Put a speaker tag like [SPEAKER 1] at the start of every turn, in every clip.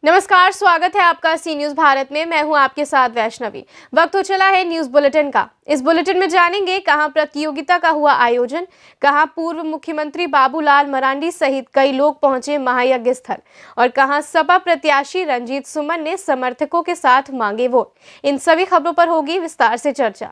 [SPEAKER 1] नमस्कार, स्वागत है आपका सी न्यूज भारत में। मैं हूं आपके साथ वैष्णवी। वक्त हो चला है न्यूज बुलेटिन का। इस बुलेटिन में जानेंगे कहां प्रतियोगिता का हुआ आयोजन, कहां पूर्व मुख्यमंत्री बाबूलाल मरांडी सहित कई लोग पहुंचे महायज्ञ स्थल और कहां सपा प्रत्याशी रंजीत सुमन ने समर्थकों के साथ मांगे वोट। इन सभी खबरों पर होगी विस्तार से चर्चा।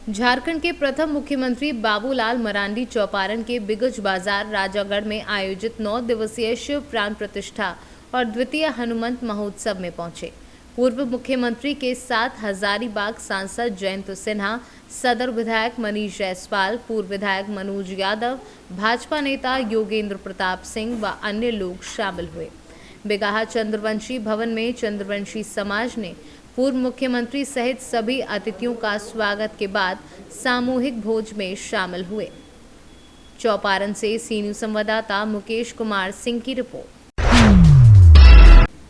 [SPEAKER 2] झारखंड के प्रथम मुख्यमंत्री बाबूलाल मरांडी चौपारण के बिगज बाजार राजागढ़ में आयोजित 9 दिवसीय शिव प्राण प्रतिष्ठा और द्वितीय हनुमंत महोत्सव में पहुंचे। पूर्व मुख्यमंत्री के साथ हजारीबाग सांसद जयंत सिन्हा, सदर विधायक मनीष जायसवाल, पूर्व विधायक मनोज यादव, भाजपा नेता योगेंद्र प्रताप सिंह व अन्य लोग शामिल हुए। बिगाहा चंद्रवंशी भवन में चंद्रवंशी समाज ने पूर्व मुख्यमंत्री सहित सभी अतिथियों का स्वागत के बाद सामूहिक भोज में शामिल हुए। चौपारण से सी न्यूज संवाददाता मुकेश कुमार सिंह की रिपोर्ट।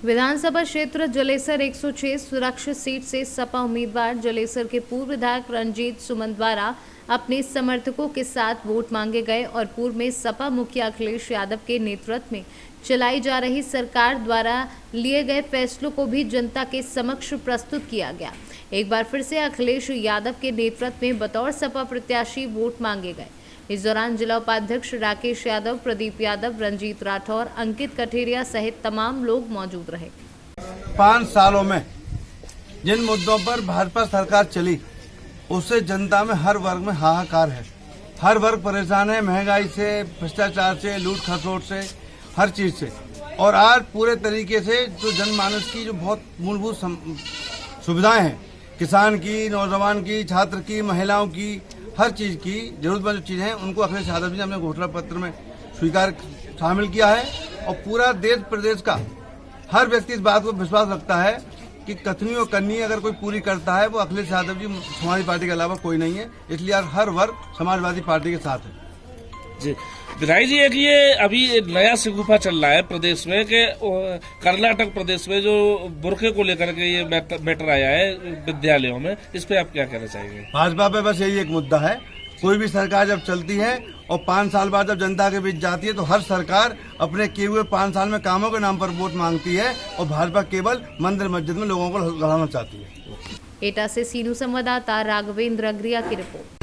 [SPEAKER 2] विधानसभा क्षेत्र जलेसर 106 सुरक्षित सीट से सपा उम्मीदवार जलेसर के पूर्व विधायक रंजीत सुमन द्वारा अपने समर्थकों के साथ वोट मांगे गए और पूर्व में सपा मुखिया अखिलेश यादव के नेतृत्व में चलाई जा रही सरकार द्वारा लिए गए फैसलों को भी जनता के समक्ष प्रस्तुत किया गया। एक बार फिर से अखिलेश यादव के नेतृत्व में बतौर सपा प्रत्याशी वोट मांगे गए। इस दौरान जिला उपाध्यक्ष राकेश यादव, प्रदीप यादव, रंजीत राठौर, अंकित कठेरिया सहित तमाम लोग मौजूद रहे।
[SPEAKER 3] 5 सालों में जिन मुद्दों पर भाजपा सरकार चली उससे जनता में हर वर्ग में हाहाकार है। हर वर्ग परेशान है, महंगाई से, भ्रष्टाचार से, लूट खसोट से, हर चीज से। और आज पूरे तरीके से जो जनमानस की जो बहुत मूलभूत सुविधाएं हैं, किसान की, नौजवान की, छात्र की, महिलाओं की, हर चीज की जरूरतमंद जो चीजें हैं उनको अखिलेश यादव जी ने अपने घोषणा पत्र में स्वीकार शामिल किया है। और पूरा देश प्रदेश का हर व्यक्ति इस बात को विश्वास रखता है कि कथनी और कन्नी अगर कोई पूरी करता है वो अखिलेश यादव जी समाजवादी पार्टी के अलावा कोई नहीं है। इसलिए हर वर्ग समाजवादी पार्टी के साथ है।
[SPEAKER 4] जी विधायक जी, एक ये अभी नया सिगुफा चल रहा है प्रदेश में कि कर्नाटक प्रदेश में जो बुरखे को लेकर के ये मैटर आया है विद्यालयों में, इस पे आप क्या कहना चाहेंगे?
[SPEAKER 3] भाजपा पे बस यही एक मुद्दा है। कोई भी सरकार जब चलती है और 5 साल बाद जब जनता के बीच जाती है तो हर सरकार अपने किए हुए 5 साल में कामों के नाम पर वोट मांगती है और भाजपा केवल मंदिर मस्जिद में लोगों को लड़ाना चाहती है।
[SPEAKER 2] एटा से सीनू संवाददाता राघवेंद्र अग्रिया की रिपोर्ट।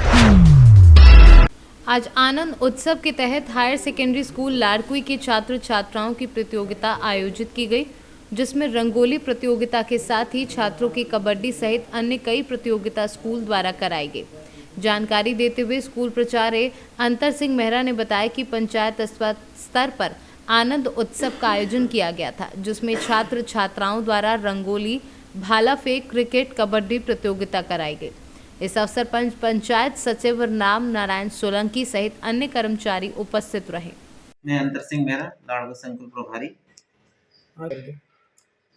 [SPEAKER 2] आज आनंद उत्सव के तहत हायर सेकेंडरी स्कूल लाड़कुई के छात्र छात्राओं की प्रतियोगिता आयोजित की गई, जिसमें रंगोली प्रतियोगिता के साथ ही छात्रों की कबड्डी सहित अन्य कई प्रतियोगिता स्कूल द्वारा कराई गई। जानकारी देते हुए स्कूल प्राचार्य अंतर सिंह मेहरा ने बताया कि पंचायत स्तर पर आनंद उत्सव का आयोजन किया गया था, जिसमें छात्र छात्राओं द्वारा रंगोली, भाला फेंक, क्रिकेट, कबड्डी प्रतियोगिता कराई गई। इस अवसर पर पंचायत सचिव राम नारायण सोलंकी सहित अन्य कर्मचारी उपस्थित रहे।
[SPEAKER 5] मैं अंतर सिंह मेहरा, लाड़कुई संकुल प्रभारी।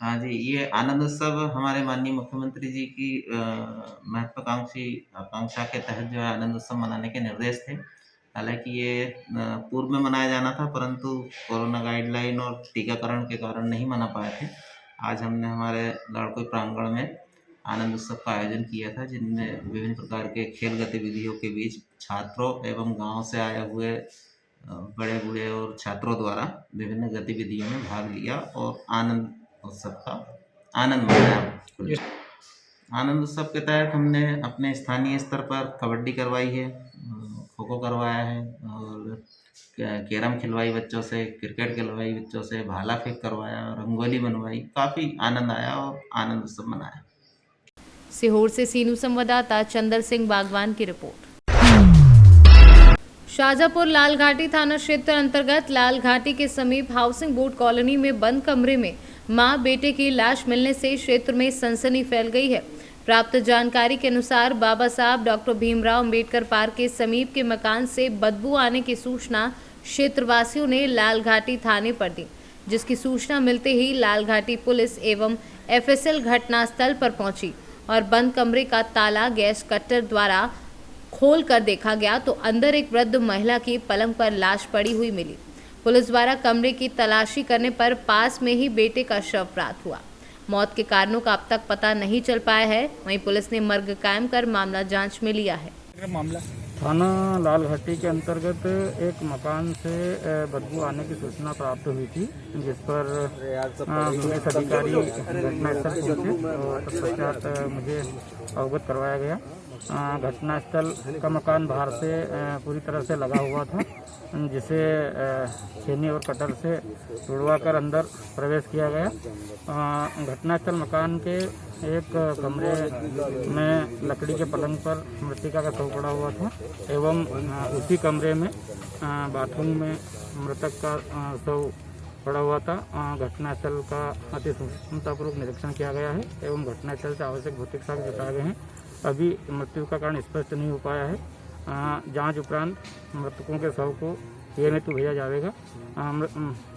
[SPEAKER 5] हाँ जी, ये आनंद उत्सव हमारे माननीय मुख्यमंत्री जी की महत्वाकांक्षी आकांक्षा के तहत जो है आनंद उत्सव मनाने के निर्देश थे। हालांकि ये पूर्व में मनाया जाना था, परंतु कोरोना गाइडलाइन और टीकाकरण के कारण नहीं मना पाए थे। आज हमने हमारे लाड़कुई प्रांगण में आनंद उत्सव का आयोजन किया था, जिनमें विभिन्न प्रकार के खेल गतिविधियों के बीच छात्रों एवं गांव से आए हुए बड़े बूढ़े और छात्रों द्वारा विभिन्न गतिविधियों में भाग लिया और आनंद उत्सव का आनंद मनाया। आनंद उत्सव के तहत हमने अपने स्थानीय स्तर पर कबड्डी करवाई है, खो खो करवाया है और कैरम खिलवाई बच्चों से, क्रिकेट खिलवाई बच्चों से, भाला फेंक करवाया, रंगोली बनवाई। काफ़ी आनंद आया और आनंद उत्सव मनाया।
[SPEAKER 2] सीहोर से सीनू संवाददाता चंदर सिंह बागवान की रिपोर्ट। शाहजहांपुर लालघाटी थाना क्षेत्र अंतर्गत लालघाटी के समीप हाउसिंग बोर्ड कॉलोनी में बंद कमरे में मां बेटे की लाश मिलने से क्षेत्र में सनसनी फैल गई है। प्राप्त जानकारी के अनुसार बाबा साहब डॉक्टर भीमराव अंबेडकर पार्क के समीप के मकान से बदबू आने की सूचना क्षेत्रवासियों ने लालघाटी थाने पर दी, जिसकी सूचना मिलते ही लालघाटी पुलिस एवं FSL घटनास्थल पर पहुंची और बंद कमरे का ताला गैस कटर द्वारा खोल कर देखा गया तो अंदर एक वृद्ध महिला की पलंग पर लाश पड़ी हुई मिली। पुलिस द्वारा कमरे की तलाशी करने पर पास में ही बेटे का शव प्राप्त हुआ। मौत के कारणों का अब तक पता नहीं चल पाया है। वहीं पुलिस ने मर्ग कायम कर मामला जांच में लिया है।
[SPEAKER 6] मामला थाना लाल घाटी के अंतर्गत एक मकान से बदबू आने की सूचना प्राप्त हुई थी, जिस पर पुलिस अधिकारी घटनास्थल पहुंचे और तत्पश्चात मुझे अवगत करवाया गया। घटनास्थल का मकान बाहर से पूरी तरह से लगा हुआ था, जिसे छेनी और कटर से तोड़वाकर अंदर प्रवेश किया गया। घटनास्थल मकान के एक कमरे में लकड़ी के पलंग पर मृतिका का शव पड़ा हुआ था एवं उसी कमरे में बाथरूम में मृतक का शव पड़ा हुआ था। घटनास्थल का अति सूक्ष्मतापूर्वक निरीक्षण किया गया है एवं घटनास्थल से आवश्यक भौतिक साक्ष्य जुटाए गए हैं। अभी मृत्यु का कारण स्पष्ट नहीं हो पाया है। जांच उपरांत मृतकों के शव को पीएम हेतु भेजा जाएगा।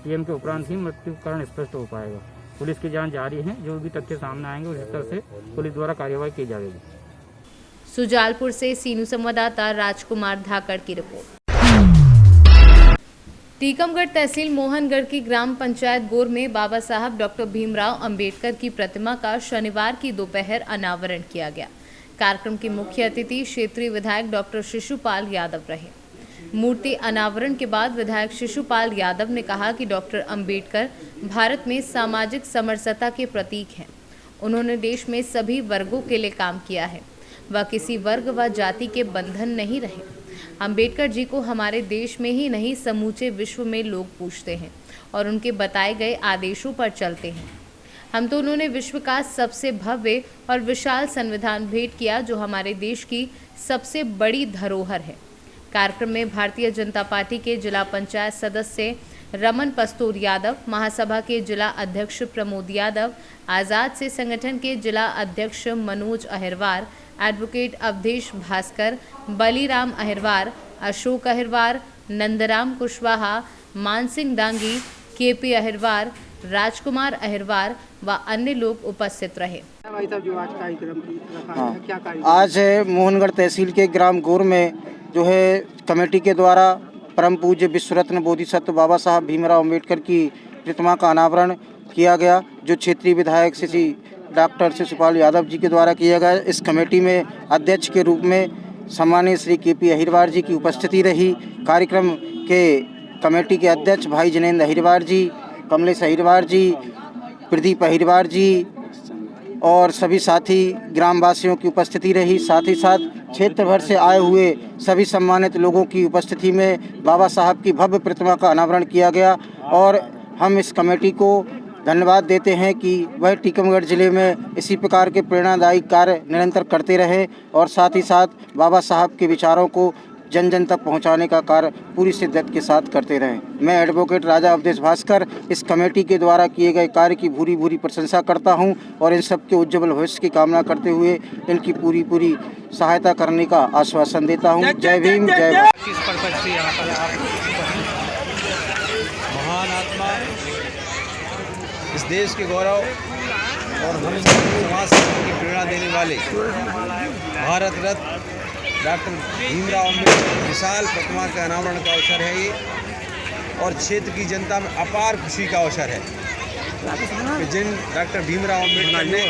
[SPEAKER 6] पीएम के उपरांत ही मृत्यु का कारण स्पष्ट हो पाएगा। पुलिस की जांच जारी है, जो भी तथ्य सामने आएंगे उसी तरह से पुलिस द्वारा कार्यवाही की जाएगी।
[SPEAKER 2] सुजालपुर से सीनू संवाददाता राजकुमार धाकड़ की रिपोर्ट। टीकमगढ़ तहसील मोहनगढ़ की ग्राम पंचायत गोर में बाबा साहब डॉक्टर भीमराव अंबेडकर की प्रतिमा का शनिवार की दोपहर अनावरण किया गया। कार्यक्रम के मुख्य अतिथि क्षेत्रीय विधायक डॉक्टर शिशुपाल यादव रहे। मूर्ति अनावरण के बाद विधायक शिशुपाल यादव ने कहा कि डॉक्टर अंबेडकर भारत में सामाजिक समरसता के प्रतीक हैं। उन्होंने देश में सभी वर्गों के लिए काम किया है। वह किसी वर्ग व जाति के बंधन नहीं रहे। अंबेडकर जी को हमारे देश में ही नहीं समूचे विश्व में लोग पूछते हैं और उनके बताए गए आदेशों पर चलते हैं। हम तो उन्होंने विश्व का सबसे भव्य और विशाल संविधान भेंट किया, जो हमारे देश की सबसे बड़ी धरोहर है। कार्यक्रम में भारतीय जनता पार्टी के जिला पंचायत सदस्य रमन पस्तूर यादव, महासभा के जिला अध्यक्ष प्रमोद यादव, आज़ाद से संगठन के जिला अध्यक्ष मनोज अहिरवार, एडवोकेट अवधेश भास्कर, बलीराम अहिरवार, अशोक अहिरवार, नंदराम कुशवाहा, मानसिंह दांगी, केपी अहिरवार, राजकुमार अहिरवार व अन्य लोग उपस्थित रहे।
[SPEAKER 7] आज मोहनगढ़ तहसील के ग्राम गोर में जो है कमेटी के द्वारा परम पूज्य विश्व रत्न बोधिसत्व बाबा साहब भीमराव अंबेडकर की प्रतिमा का अनावरण किया गया, जो क्षेत्रीय विधायक श्री डॉक्टर शिशुपाल यादव जी के द्वारा किया गया। इस कमेटी में अध्यक्ष के रूप में सम्मानीय श्री केपी अहिरवार जी की उपस्थिति रही। कार्यक्रम के कमेटी के अध्यक्ष भाई जिनेंद्र अहिरवार जी, कमलेश अहिरवार जी, प्रदीप अहिरवार जी और सभी साथी ग्रामवासियों की उपस्थिति रही। साथ ही साथ क्षेत्र भर से आए हुए सभी सम्मानित लोगों की उपस्थिति में बाबा साहब की भव्य प्रतिमा का अनावरण किया गया और हम इस कमेटी को धन्यवाद देते हैं कि वह टीकमगढ़ जिले में इसी प्रकार के प्रेरणादायी कार्य निरंतर करते रहे और साथ ही साथ बाबा साहब के विचारों को जन जन तक पहुंचाने का कार्य पूरी शिद्दत के साथ करते रहें। मैं एडवोकेट राजा अवधेश भास्कर इस कमेटी के द्वारा किए गए कार्य की भूरी भूरी प्रशंसा करता हूं और इन सबके उज्ज्वल भविष्य की कामना करते हुए इनकी पूरी सहायता करने का आश्वासन देता हूं। जय भीम, जय भारत।
[SPEAKER 8] किस पर्पज से यहाँ पर आप महान आत्मा, इस देश के गौरव और हम समाज की प्रेरणा देने वाले भारत रत्न डॉक्टर भीमराव अम्बेडकर की विशाल प्रतिमा का अनावरण का अवसर है ये और क्षेत्र की जनता में अपार खुशी का अवसर है कि जिन डॉक्टर भीमराव अम्बेडकर ने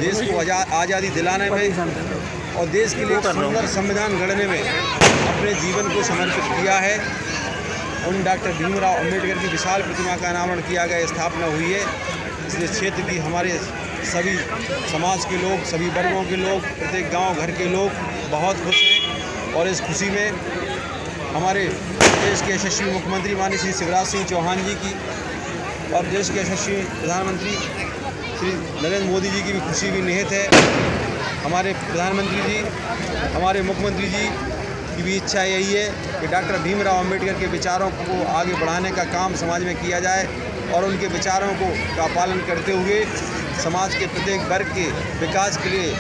[SPEAKER 8] देश को आज़ादी दिलाने में और देश के लिए एक सुंदर संविधान गढ़ने में अपने जीवन को समर्पित किया है, उन डॉक्टर भीमराव अम्बेडकर की विशाल प्रतिमा का अनावरण किया गया, स्थापना हुई है। इसलिए क्षेत्र की हमारे सभी समाज के लोग, सभी वर्गों के लोग, प्रत्येक गांव घर के लोग बहुत खुश हैं और इस खुशी में हमारे देश के यशस्वी मुख्यमंत्री माननीय श्री शिवराज सिंह चौहान जी की और देश के यशस्वी प्रधानमंत्री श्री नरेंद्र मोदी जी की भी खुशी भी निहित है। हमारे प्रधानमंत्री जी, हमारे मुख्यमंत्री जी की भी इच्छा यही है कि डॉक्टर भीमराव अंबेडकर के विचारों को आगे बढ़ाने का काम समाज में किया जाए और उनके विचारों का पालन करते हुए समाज के प्रत्येक वर्ग के विकास के लिए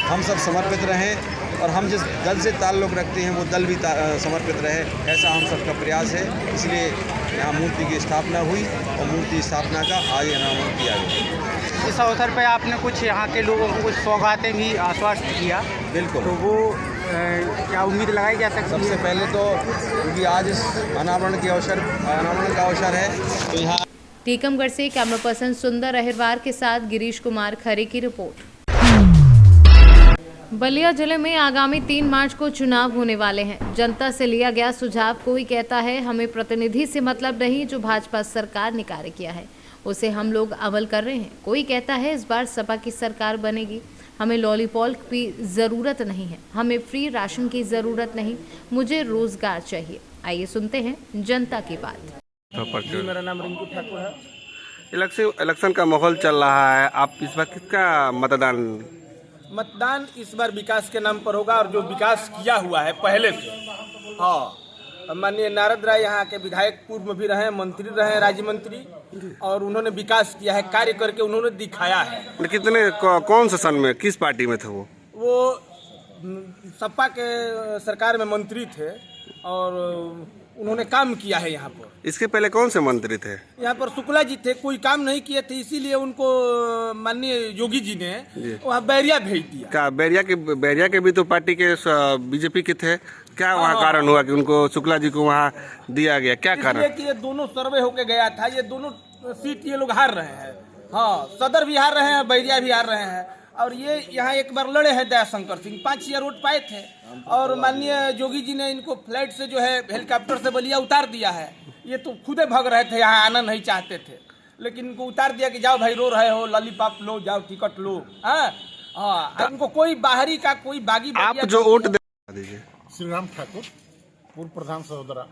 [SPEAKER 8] हम सब समर्पित रहें और हम जिस दल से ताल्लुक़ रखते हैं वो दल भी समर्पित रहे, ऐसा हम सबका प्रयास है। इसलिए यहाँ मूर्ति की स्थापना हुई और मूर्ति स्थापना का आज अनावरण किया गया।
[SPEAKER 9] इस अवसर पर आपने कुछ यहाँ के लोगों को कुछ सौगातें भी आश्वस्त किया।
[SPEAKER 8] बिल्कुल,
[SPEAKER 9] तो वो क्या उम्मीद लगाई जा सकती है?
[SPEAKER 8] सबसे पहले तो क्योंकि आज इस अनावरण का अवसर है तो यहाँ
[SPEAKER 2] टीकमगढ़ से कैमरा पर्सन सुंदर अहिरवार के साथ गिरीश कुमार खरे की रिपोर्ट। बलिया जिले में आगामी 3 मार्च को चुनाव होने वाले हैं। जनता से लिया गया सुझाव, कोई कहता है हमें प्रतिनिधि से मतलब नहीं, जो भाजपा सरकार ने कार्य किया है उसे हम लोग अमल कर रहे हैं। कोई कहता है इस बार सपा की सरकार बनेगी, हमें लॉलीपॉप की ज़रूरत नहीं है, हमें फ्री राशन की ज़रूरत नहीं, मुझे रोजगार चाहिए। आइए सुनते हैं जनता की बात।
[SPEAKER 10] जी, मेरा नाम रिंकू ठाकुर है।
[SPEAKER 11] इलेक्शन का माहौल चल रहा है, आप इस बार किसका
[SPEAKER 10] मतदान इस बार विकास के नाम पर होगा, और जो विकास किया हुआ है पहले से। हाँ, माननीय नारद राय यहाँ के विधायक पूर्व में भी रहे, मंत्री रहे, राज्य मंत्री, और उन्होंने विकास किया है, कार्य करके उन्होंने दिखाया है।
[SPEAKER 11] कितने कौन से सन में किस पार्टी में थे
[SPEAKER 10] वो सपा के सरकार में मंत्री थे और उन्होंने काम किया है यहाँ पर।
[SPEAKER 11] इसके पहले कौन से मंत्री थे?
[SPEAKER 10] यहाँ पर शुक्ला जी थे, कोई काम नहीं किए थे, इसीलिए उनको माननीय योगी जी ने वहाँ बैरिया भेज दिया।
[SPEAKER 11] क्या बैरिया के भी तो पार्टी के बीजेपी के थे, क्या वहाँ कारण हुआ कि उनको शुक्ला जी को वहाँ दिया गया, क्या कारण?
[SPEAKER 10] कि ये दोनों सर्वे होके गया था, ये दोनों सीट ये लोग हार रहे हैं। हाँ, सदर भी हार रहे हैं, बैरिया भी हार रहे हैं, और ये यहाँ एक बार लड़े हैं दयाशंकर सिंह, 5 वोट पाए थे, और माननीय योगी जी ने इनको फ्लाइट से जो है हेलीकॉप्टर से बलिया उतार दिया है। ये तो खुदे भाग रहे थे, यहाँ आना नहीं चाहते थे, लेकिन इनको उतार दिया कि जाओ भाई, रो रहे हो, लॉलीपॉप लो, जाओ टिकट लो। हाँ, इनको कोई बाहरी का कोई बागी
[SPEAKER 11] आप जो वोट दीजिए।
[SPEAKER 12] श्री राम ठाकुर, पूर्व प्रधान सहोदरा।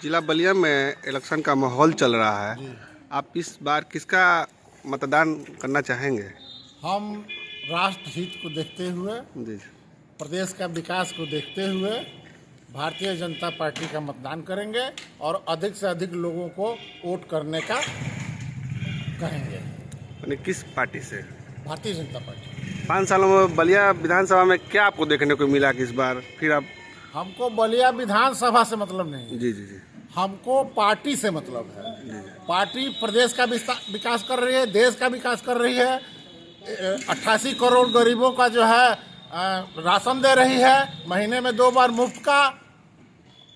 [SPEAKER 11] जिला बलिया में इलेक्शन का माहौल चल रहा है, आप इस बार किसका मतदान करना चाहेंगे?
[SPEAKER 12] हम राष्ट्र हित को देखते हुए, प्रदेश का विकास को देखते हुए भारतीय जनता पार्टी का मतदान करेंगे और अधिक से अधिक लोगों को वोट करने का कहेंगे।
[SPEAKER 11] किस पार्टी से?
[SPEAKER 12] भारतीय जनता पार्टी।
[SPEAKER 11] 5 सालों में बलिया विधानसभा में क्या आपको देखने को मिला कि इस बार फिर आप?
[SPEAKER 12] हमको बलिया विधानसभा से मतलब नहीं।
[SPEAKER 11] जी जी जी,
[SPEAKER 12] हमको पार्टी से मतलब है। पार्टी प्रदेश का विकास कर रही है, देश का विकास कर रही है, 88 करोड़ गरीबों का जो है राशन दे रही है, महीने में 2 बार मुफ्त का,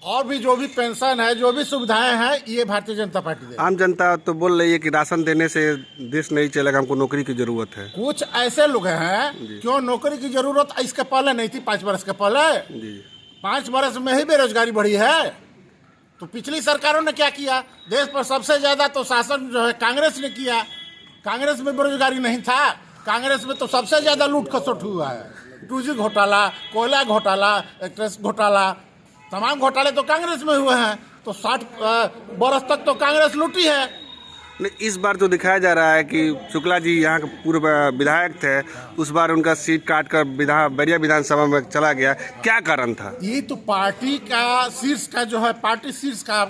[SPEAKER 12] और भी जो भी पेंशन है, जो भी सुविधाएं हैं, ये भारतीय जनता पार्टी दे।
[SPEAKER 11] आम जनता तो बोल रही है कि राशन देने से देश नहीं चलेगा, हमको नौकरी की जरूरत है।
[SPEAKER 12] कुछ ऐसे लोग हैं, क्यों नौकरी की जरूरत इसके पहले नहीं थी, 5 वर्ष के पहले। 5 वर्ष में ही बेरोजगारी बढ़ी है। तो पिछली सरकारों ने क्या किया? देश पर सबसे ज्यादा तो शासन जो है कांग्रेस ने किया। कांग्रेस में बेरोजगारी नहीं था, कांग्रेस में तो सबसे ज्यादा लूट खसोट हुआ है। 2G घोटाला, कोयला घोटाला, एक्ट्रेस घोटाला, तमाम घोटाले तो कांग्रेस में हुए हैं। तो 60 बरस तक तो कांग्रेस लूटी है।
[SPEAKER 11] नहीं, इस बार तो दिखाया जा रहा है कि शुक्ला जी यहाँ के पूर्व विधायक थे, उस बार उनका सीट काट कर बैरिया विधानसभा में चला गया, क्या कारण था?
[SPEAKER 12] ये तो पार्टी का शीर्ष का जो है, पार्टी शीर्ष का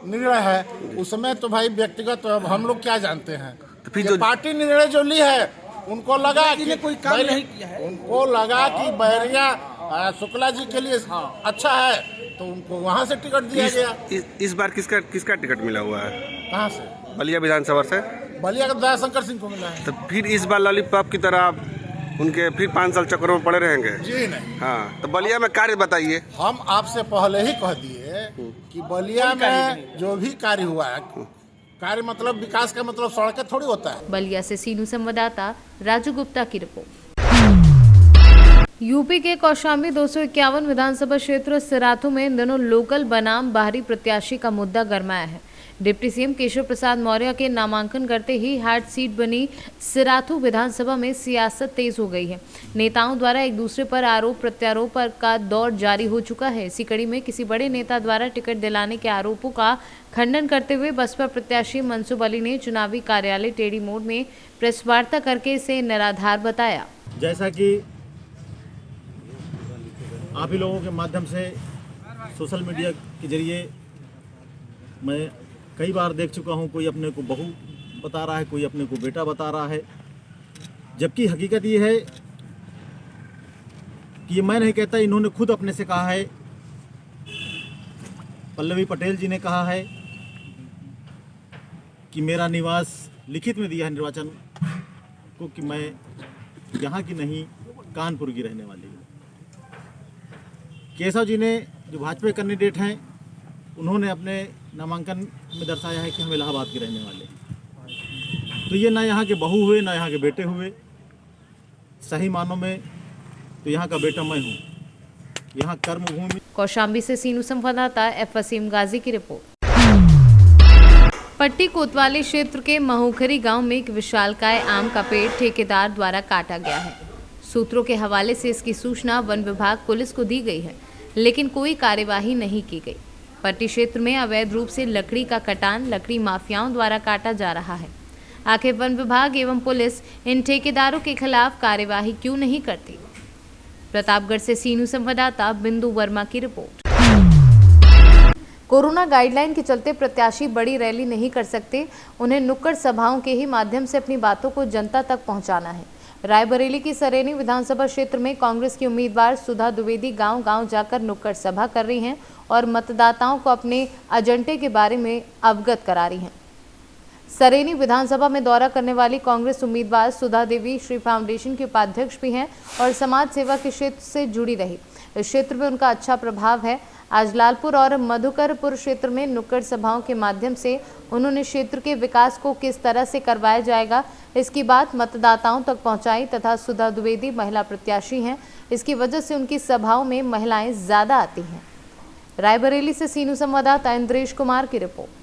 [SPEAKER 12] निर्णय है। उसमें तो भाई व्यक्तिगत हम लोग क्या जानते हैं। तो फिर जो पार्टी निर्णय जो ली है, उनको लगा कि
[SPEAKER 10] कोई काम नहीं किया है,
[SPEAKER 12] उनको लगा कि बैरिया शुक्ला जी के लिए अच्छा है, तो उनको वहाँ से टिकट दिया गया।
[SPEAKER 11] इस बार किसका टिकट मिला हुआ है?
[SPEAKER 12] कहाँ से?
[SPEAKER 11] बलिया विधानसभा से।
[SPEAKER 12] बलिया का दयाशंकर सिंह को मिला है।
[SPEAKER 11] तो फिर इस बार लॉलीपॉप की तरह उनके फिर 5 साल चक्करों में पड़े रहेंगे?
[SPEAKER 12] जी नहीं।
[SPEAKER 11] हाँ, तो बलिया में कार्य बताइए।
[SPEAKER 12] हम आपसे पहले ही कह दिए कि बलिया में जो भी कार्य हुआ है, कार्य मतलब विकास का मतलब सड़कें थोड़ी होता है।
[SPEAKER 2] बलिया से सीनू संवाददाता राजू गुप्ता की रिपोर्ट। यूपी के कौशाम्बी 251 विधानसभा क्षेत्र सिराथू में इन दिनों लोकल बनाम बाहरी प्रत्याशी का मुद्दा गरमाया है। डिप्टी सीएम केशव प्रसाद मौर्य के नामांकन करते ही हार्ड सीट बनी सिराथू विधानसभा में सियासत तेज हो गई है। नेताओं द्वारा एक दूसरे पर आरोप प्रत्यारोप का दौर जारी हो चुका है। इसी कड़ी में किसी बड़े नेता द्वारा टिकट दिलाने के आरोपों का खंडन करते हुए बसपा प्रत्याशी मनसूब अली ने चुनावी कार्यालय टेढ़ी मोड़ में प्रेस वार्ता करके इसे निराधार बताया।
[SPEAKER 13] जैसा कि आप ही लोगों के माध्यम से सोशल मीडिया के जरिए मैं कई बार देख चुका हूं, कोई अपने को बहू बता रहा है, कोई अपने को बेटा बता रहा है, जबकि हकीकत ये है कि ये मैं नहीं कहता, इन्होंने खुद अपने से कहा है। पल्लवी पटेल जी ने कहा है कि मेरा निवास लिखित में दिया है निर्वाचन को कि मैं यहाँ की नहीं कानपुर की रहने वाली हूँ। केशव जी ने, जो भाजपा कैंडिडेट हैं, उन्होंने अपने नामांकन में दर्शाया है कि हम इलाहाबाद के रहने वाले हैं। तो ये ना यहाँ के बहू हुए, ना यहाँ के बेटे हुए, सही मानों में तो यहाँ का बेटा मैं हूँ। यहाँ कर्मभूमि।
[SPEAKER 2] कौशाम्बी से सीनू संवाददाता एफ वसीम गाजी की रिपोर्ट। पट्टी कोतवाली क्षेत्र के महुखरी गांव में एक विशालकाय आम का पेड़ ठेकेदार द्वारा काटा गया है। सूत्रों के हवाले से इसकी सूचना वन विभाग पुलिस को दी गई है, लेकिन कोई कार्यवाही नहीं की गई। पट्टी क्षेत्र में अवैध रूप से लकड़ी का कटान लकड़ी माफियाओं द्वारा काटा जा रहा है। आखिर वन विभाग एवं पुलिस इन ठेकेदारों के खिलाफ कार्यवाही क्यों नहीं करती? प्रतापगढ़ से सीनू संवाददाता बिंदु वर्मा की रिपोर्ट। कोरोना गाइडलाइन के चलते प्रत्याशी बड़ी रैली नहीं कर सकते, उन्हें नुक्कड़ सभाओं के ही माध्यम से अपनी बातों को जनता तक पहुंचाना है। रायबरेली की सरेनी विधानसभा क्षेत्र में कांग्रेस की उम्मीदवार सुधा द्विवेदी गांव-गांव जाकर नुक्कड़ सभा कर रही हैं और मतदाताओं को अपने एजेंडे के बारे में अवगत करा रही हैं। सरेनी विधानसभा में दौरा करने वाली कांग्रेस उम्मीदवार सुधा देवी श्री फाउंडेशन की उपाध्यक्ष भी हैं और समाज सेवा के क्षेत्र से जुड़ी रही। इस क्षेत्र में उनका अच्छा प्रभाव है। आज लालपुर और मधुकरपुर क्षेत्र में नुक्कड़ सभाओं के माध्यम से उन्होंने क्षेत्र के विकास को किस तरह से करवाया जाएगा, इसकी बात मतदाताओं तक पहुंचाई तथा सुधा द्विवेदी महिला प्रत्याशी हैं, इसकी वजह से उनकी सभाओं में महिलाएं ज्यादा आती हैं। रायबरेली से सीनू संवाददाता इंद्रेश कुमार की रिपोर्ट।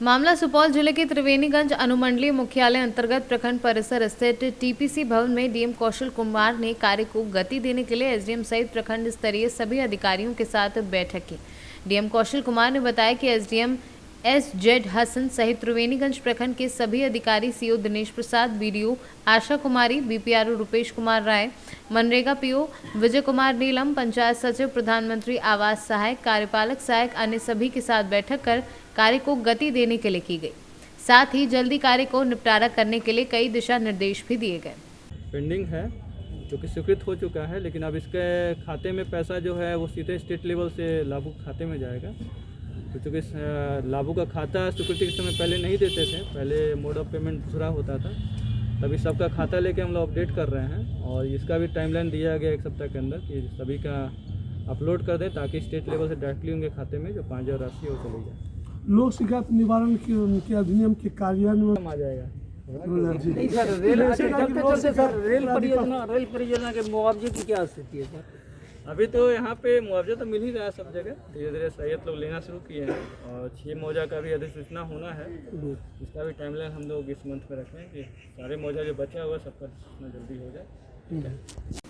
[SPEAKER 2] मामला सुपौल जिले के त्रिवेणीगंज अनुमंडलीय मुख्यालय अंतर्गत प्रखंड परिसर स्थित टीपीसी भवन में डीएम कौशल कुमार ने कार्य को गति देने के लिए एसडीएम सहित प्रखंड स्तरीय सभी अधिकारियों के साथ बैठक की। डीएम कौशल कुमार ने बताया कि एसडीएम एस.जेड. हसन सहित त्रिवेणीगंज प्रखंड के सभी अधिकारी CO Dinesh Prasad, BDO Asha Kumari, BPRO Rupesh Kumar Rai, MNREGA PO Vijay Kumar नीलम, पंचायत सचिव, प्रधानमंत्री आवास सहायक, कार्यपालक सहायक अन्य सभी के साथ बैठक कर कार्य को गति देने के लिए की गई। साथ ही जल्दी कार्य को निपटारा करने के लिए कई दिशा निर्देश भी दिए गए।
[SPEAKER 14] पेंडिंग है जो कि स्वीकृत हो चुका है, लेकिन अब इसके खाते में पैसा जो है वो सीधे स्टेट लेवल से लाभुक खाते में जाएगा। तो चूँकि लाभुक का खाता स्वीकृति के समय पहले नहीं देते थे, पहले मोड ऑफ पेमेंट दूसरा होता था, तभी सबका खाता लेके हम लोग अपडेट कर रहे हैं और इसका भी टाइमलाइन दिया गया 1 सप्ताह के अंदर कि सभी का अपलोड कर दें ताकि स्टेट लेवल से डायरेक्टली उनके खाते में जो 5,000 राशि है वो चली जाए।
[SPEAKER 15] लोक शिकायत निवारण के अधिनियम के कार्यान्वयन
[SPEAKER 14] आ जाएगा।
[SPEAKER 15] नहीं सर, रेल परियोजना के मुआवजे की क्या स्थिति है सर?
[SPEAKER 14] अभी तो यहाँ पे मुआवजा तो मिल ही रहा है सब जगह, धीरे धीरे सहायत लोग लेना शुरू किए हैं और 6 मौजा का भी अधिसूचना होना है, इसका भी टाइमलाइन हम लोग इस मंथ में रखें कि सारे मौजा जो बचा हुआ सबका अधिसूचना जल्दी हो जाए।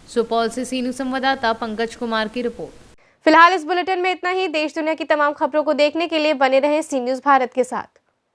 [SPEAKER 2] सुपौल से सीनू संवाददाता पंकज कुमार की रिपोर्ट।
[SPEAKER 1] फिलहाल इस बुलेटिन में इतना ही। देश दुनिया की तमाम खबरों को देखने के लिए बने रहें सी न्यूज़ भारत के साथ।